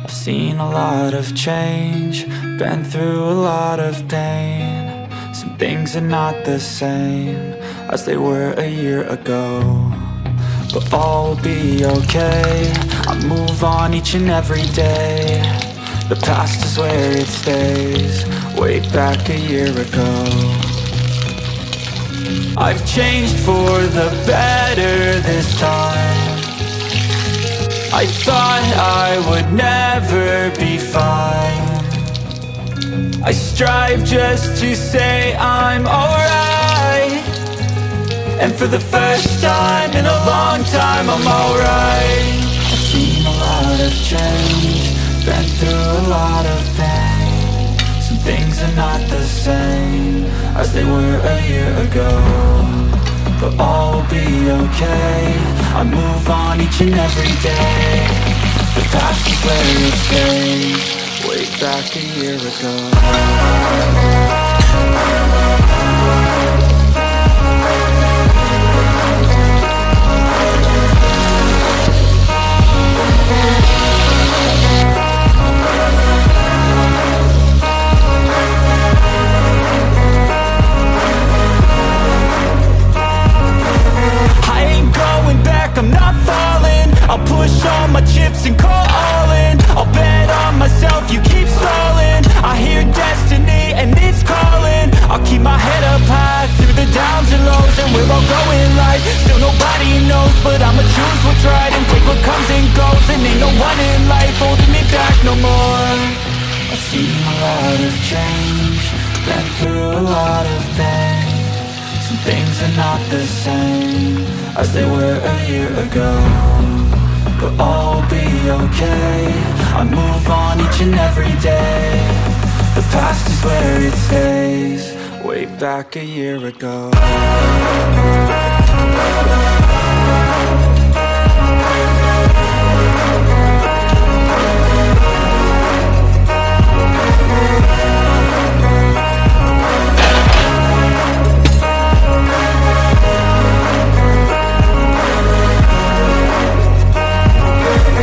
I've seen a lot of change, been through a lot of pain. Some things are not the same as they were a year ago, but all will be okay. I move on each and every day. The past is where it stays, way back a year ago. I've changed for the better this time. I thought I would never be fine. I strive just to say I'm alright, and for the first time in a long time I'm alright. I've seen a lot of change, been through a lot of pain. Some things are not the same as they were a year ago, but all will be okay. I move on each and every day. The past is where it stays, way back a year ago. I'm not falling, I'll push all my chips and call all in. I'll bet on myself, you keep stalling. I hear destiny and it's calling. I'll keep my head up high through the downs and lows, and we're all going light. Still nobody knows, but I'ma choose what's right and take what comes and goes. And ain't no one in life holding me back no more. I've seen a lot of change, been through a lot of pain. Some things are not the same as they were a year ago, but all will be okay. I move on each and every day. The past is where it stays, way back a year ago.